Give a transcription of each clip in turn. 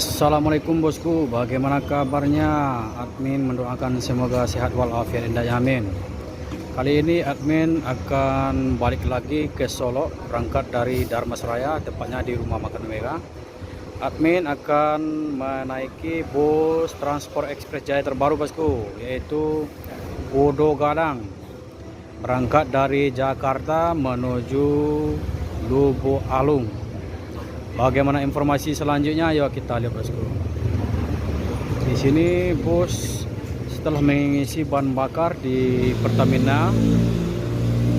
Assalamualaikum bosku, bagaimana kabarnya? Admin mendoakan semoga sehat walafiat indah amin. Kali ini admin akan balik lagi ke Solo, berangkat dari Dharmasraya, tepatnya di rumah makan Omega. Admin akan menaiki bus transport ekspres Jaya terbaru bosku, yaitu Bodo Gadang, berangkat dari Jakarta menuju Lubuk Alung. Bagaimana informasi selanjutnya? Yuk kita lihat bosku. Di sini bus setelah mengisi bahan bakar di Pertamina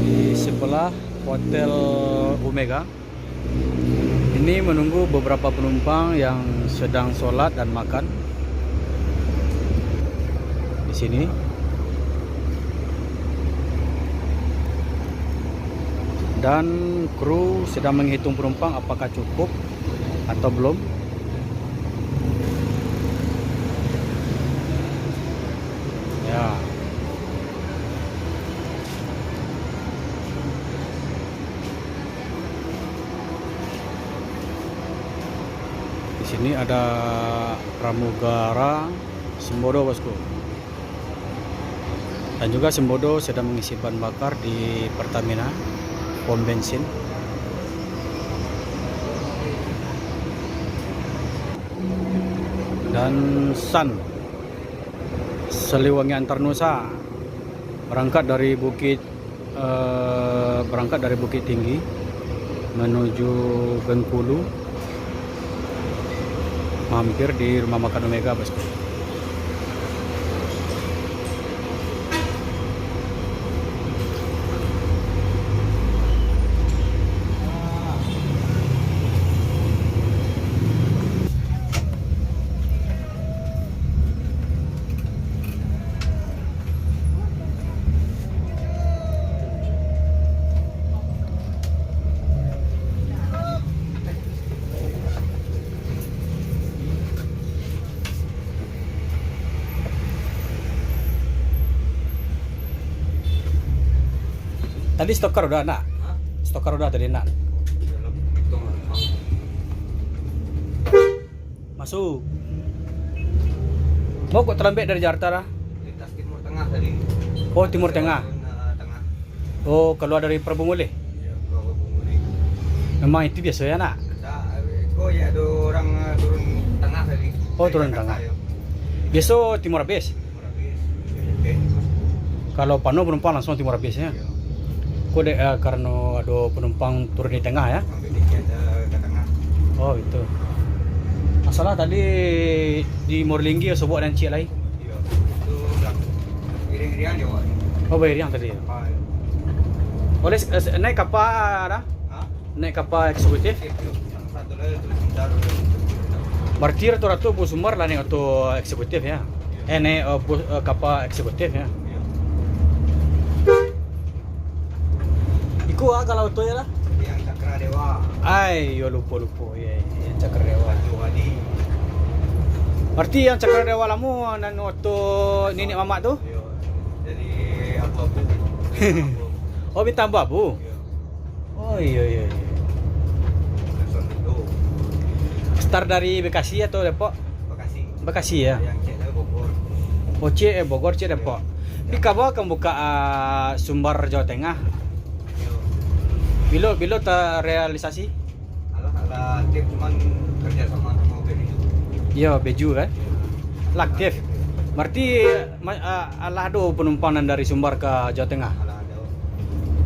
di sebelah Hotel Omega. Ini menunggu beberapa penumpang yang sedang sholat dan makan di sini. Dan kru sedang menghitung penumpang apakah cukup atau belum. Ya. Di sini ada pramugara Sembodo bosku. Dan juga Sembodo sedang mengisi bahan bakar di Pertamina pom bensin. Dan Sun Seliwangi Antarnusa berangkat dari Bukit Tinggi menuju Bengkulu, mampir di rumah makan Omega bosku. Tadi stokar udah nak? Stokar udah tadi nak? Masuk. Mau kok terlembek dari Jakarta lah? Lintas Timur Tengah tadi. Oh Timur Tengah. Tengah. Oh keluar dari Prabumulih. Ya, ke Bumuli. Memang itu biasa ya nak? Kok ya ada orang turun tengah tadi. Oh turun tengah. Biasa Timur Abis. Timur habis. Oke. Kalau Pano penumpang langsung Timur Abis ya. Kok karena ada penumpang turun di tengah ya? Sampai dikit ke tengah. Oh itu. Masalah tadi di Morlinggi ya sobok dan cik lain. Iya. Itu iring-iringan ya, Pak. Oh bayar yang tadi. Ah, Oleh naik kapal dah? hah? Naik kapal eksekutif. Satu lagi terus sebentar. Berarti rata-rata bus Sumbar lah naik auto eksekutif ya. Naik bus kapal eksekutif ya. Iya. Iku kalau auto ya lah. Yang Cakra Dewa. Ay, yo lupa. Ya, yang Cakra Dewa. Waju Hadi. Berarti yang Cakra Dewa lamu dan auto nenek mamak tu? Iya. Jadi abu-abu. Oh bintang abu. Iya. Oh iya. Langsung itu. Start dari Bekasi atau Depok? Bekasi. Bekasi ya. Yang cek dari Bogor. Oh C Bogor C Depok. Di kabar akan buka Sumbar Jawa Tengah. Iya. Bilo terrealisasi? Ala tip cuman kerja sama BPI. Iya, Beju kan? Laktif. Berarti alah ada penumpang dari Sumbar ke Jawa Tengah. Ala ada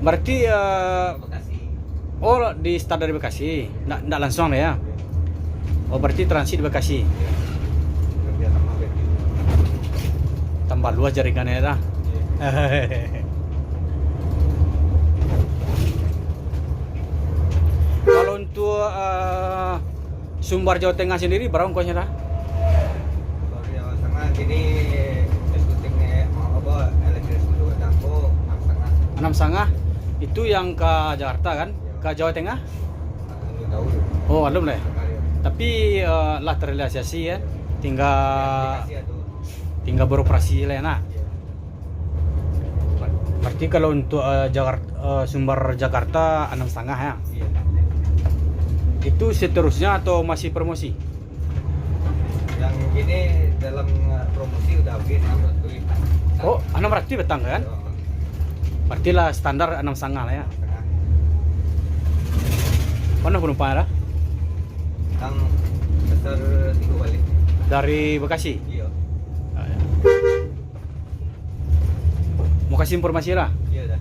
Berarti Bekasi. oh di start dari Bekasi. Nggak langsung lah ya. Oh berarti transit di Bekasi. Kerja sama BPI. Tambah luas jaringannya dah. Kalau untuk Sumbar Jawa Tengah sendiri berapa ongkosnya dah? Kalau Jawa Tengah gini diskutingnya mau apa elektris dulu dampo 6,5. 6,5. Itu yang ke Jakarta kan? Ke Jawa Tengah? Lu tahu. Oh belum lah. Sekali. Tapi lah terrealisasi ya. Tinggal Bekasi tuh. tinggal beroperasi lah ya nak. Iya. Berarti kalau untuk Sumbar Jakarta 6,5 ya. Iya. Itu seterusnya atau masih promosi? Yang gini dalam promosi udah habis 600. Oh, 600 betang kan? Berarti lah standar 6,5 lah ya. Mana penumpangnya lah? Yang besar 3 balik. Dari Bekasi. Iya. Ah, ya. Mau kasih informasi lah. Iya dah.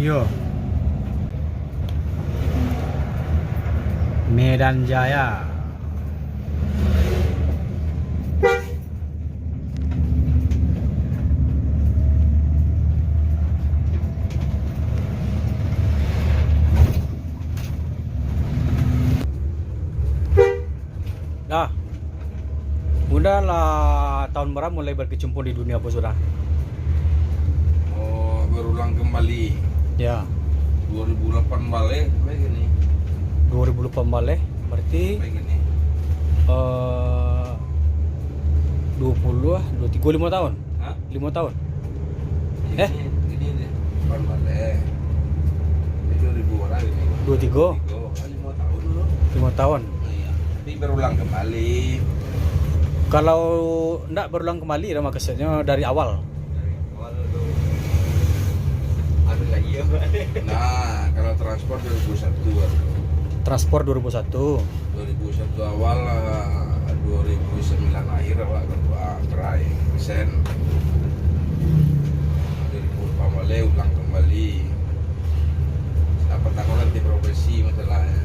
Iya. Medan Jaya. Dah. Udah lah tahun berapa mulai berkecimpung di dunia bos sudah? Oh, berulang kembali Ya. 2008 balik kayak gini. 2008 balik berarti Kayak gini. 20 lah, 23, 5 tahun. Hah? 5 tahun. Gini deh. 8 balik. Ini 2000 orang ini. 23, 5 tahun dulu. 5 tahun. Iya. Tapi berulang kembali. Kalau enggak berulang kembali nama kesetnya dari awal. Dari awal dulu. Ada lagi ya, Pak. Nah, kalau transport 2001 baru. Transport 2001. 2001 awal, 2009 akhir awal kedua berai persen. 2008 balik ulang kembali. Dapat aku nanti profesi masalahnya.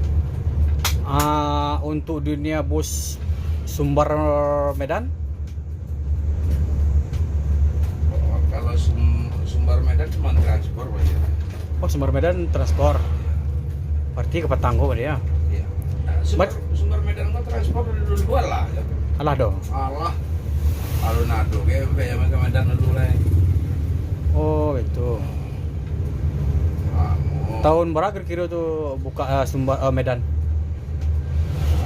Untuk dunia bus Sumber Medan, Oh, kalau Sumbar Medan cuma transport aja. oh Sumber Medan transport. Berarti ke Petanggo ya. Iya. Sumbar Medan mah transport dari dulu lah. Ya. Alah dong. Allah. Alun-alun kayak ke Medan dulu lah. Oh itu. Kamu. Tahun berapa kira-kira tuh buka Sumber Medan?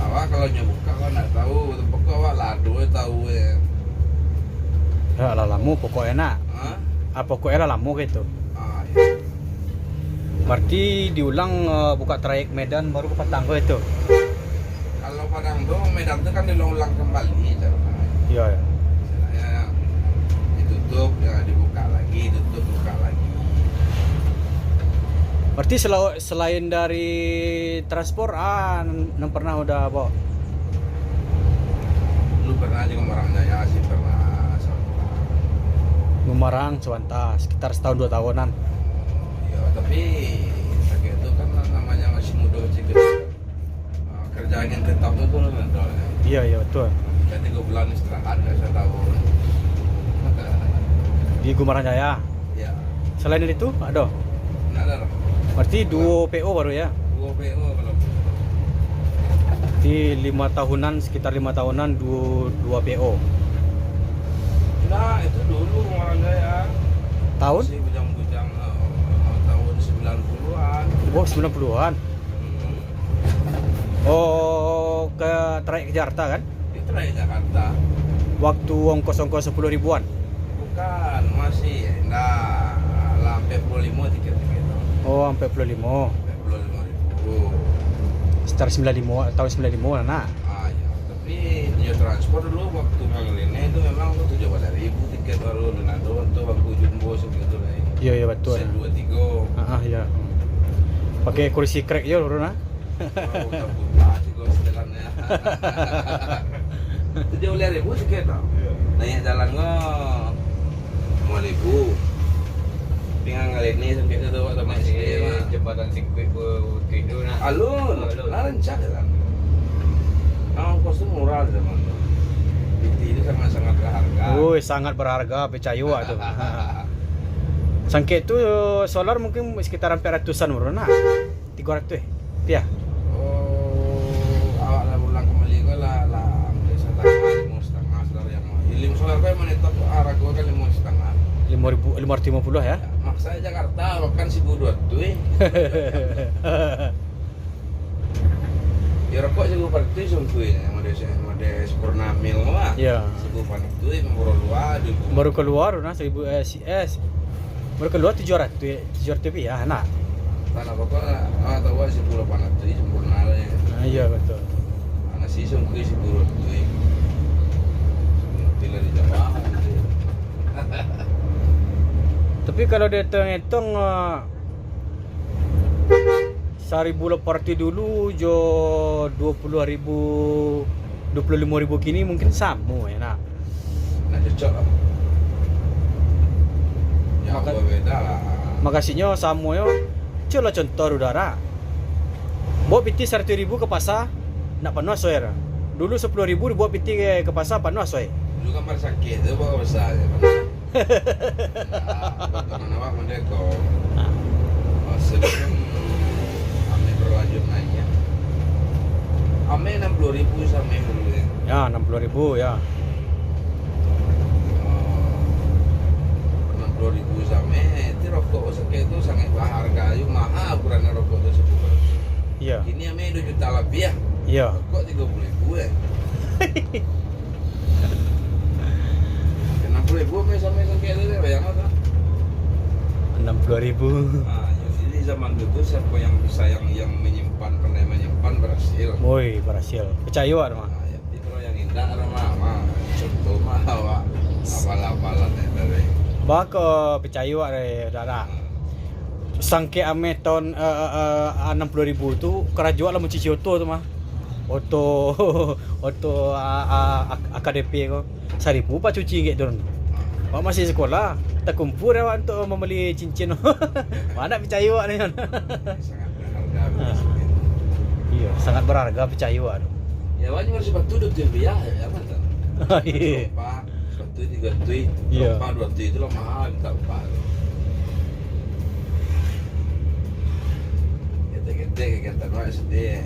Awak kalau nyebuka kan nggak tahu. Pokoknya awak lado tahu ya. Ya lah lamu pokoknya nak. Hah? Pokoknya lah lamu gitu. Ah, iya. Berarti diulang buka trayek Medan baru ke Petanggo itu. Kalau Padang tuh Medan tuh kan diulang kembali caranya. Iya ya. Misalnya ditutup, ya dibuka lagi, tutup, buka lagi. Berarti selain dari transport yang pernah udah bawa. Lu pernah juga orang Jaya sih pernah. Gumarang, Cuanta, sekitar setahun 2 tahunan. Ya tapi sakit itu kan namanya masih muda masih kecil. Kerjaan yang tetap itu tuh mentalnya. Iya iya betul. Kayak 3 bulan istirahat nggak 1 tahun. Di Gumarang Jaya. Ya, Selain itu ada. nggak ada. Berarti 2 PO baru ya. 2 PO kalau. Di 5 tahunan, sekitar 5 tahunan 2 PO. Nah itu dulu orang Jaya. Tahun? Masih bujang-bujang tahun 90-an. Oh 90-an. Oh ke trayek ke Jakarta kan? Itu dari Jakarta. Waktu ongkos-ongkos 10 ribuan. Bukan, masih enggak lah sampai 25 tiket-tiket. Oh sampai 25. Sampai 25.000. Sekitar 95 tahun 95 nak. Ah ya, tapi dia transport dulu waktu Manglene itu memang 17.000 tiket baru dan ada untuk waktu jumbo segitu lah. Iya iya betul. Set 23. Iya. Pakai kursi krek ya lho nah. Oh, udah buka sih kok sejalannya. 17.000 tiket tau. Naik jalan nggak 5.000. Tinggal ngalini sampai ke tuh sama Masih SD. jembatan sirkuit tidur nak. Alun, Alun. lancak kan. Ongkos tuh murah zaman itu. Itu sangat berharga. Wih sangat berharga percaya tuh. Sangke itu solar mungkin sekitar hampir ratusan bro nah. 300 ya. Oh, awak lah ulang kembali kau lah biasa tak 5,5 saudara yang mau. Lim solar kau menetap arah kau kan 5,5. 5.550 ya. Ya, Masa Jakarta makan 1.200. Ya rokok juga partai sungkuin, mode Purnamil mah. Ya. 1.000 memburu luar di Baru keluar nah 1000 SCS. Baru keluar 700 rupiah nah. tanah rokok tahu 1.800 sempurna ya. Nah, iya betul. Anak sih sungkuin 1.200. Bila di Jawa. Tapi kalau dia hitung 1.800 dulu jo 20.000 25.000 kini mungkin sama ya nak. Nah cocok lah. Ya Maka- beda lah. Makasihnya sama yo. Coba contoh udara. Bawa piti 100.000 ke pasar nak penuh asoy. Dulu 10.000 dibawa piti ke pasar penuh asoy. Dulu kan pada sakit tu bawa besar je. Bagaimana wak mendeko? Sebelum ame berlanjut naiknya. Ame 60.000 sampai dulu ya. Ya 60.000 ya. 60.000 sampai itu rokok sakit itu sangat berharga. Ayo mahal ukuran rokok tersebut. Iya. Kini ame 2 juta lebih ya. Iya. Rokok 30.000 ya. 60.000 ame sampai sakit itu bayangkan tak? 60.000. Nah, jadi zaman dulu siapa yang bisa yang menyimpan pandai menyimpan berhasil. Woi, berhasil. Percaya wak mah. Nah, jadi kalau yang indah mah contoh mah wak abal-abalan dari. Baka percaya wak dara. Sangke ame tahun 60.000 tu kerajaan lah mencuci oto tu mah. Oto AKDP ko. 1.000 pak cuci ngek turun. Wak masih sekolah, terkumpul dah wak untuk membeli cincin. Mana percaya wak ni kan. Sangat berharga. Iya, sangat berharga percaya wak tu. Ya wajib harus sepatu 2 rupiah ya kan tak? Iya. Pak, sepatu 3 tui, Iya. Pak 2 tui itu lah mahal tak pak. Kita kata wak sedih.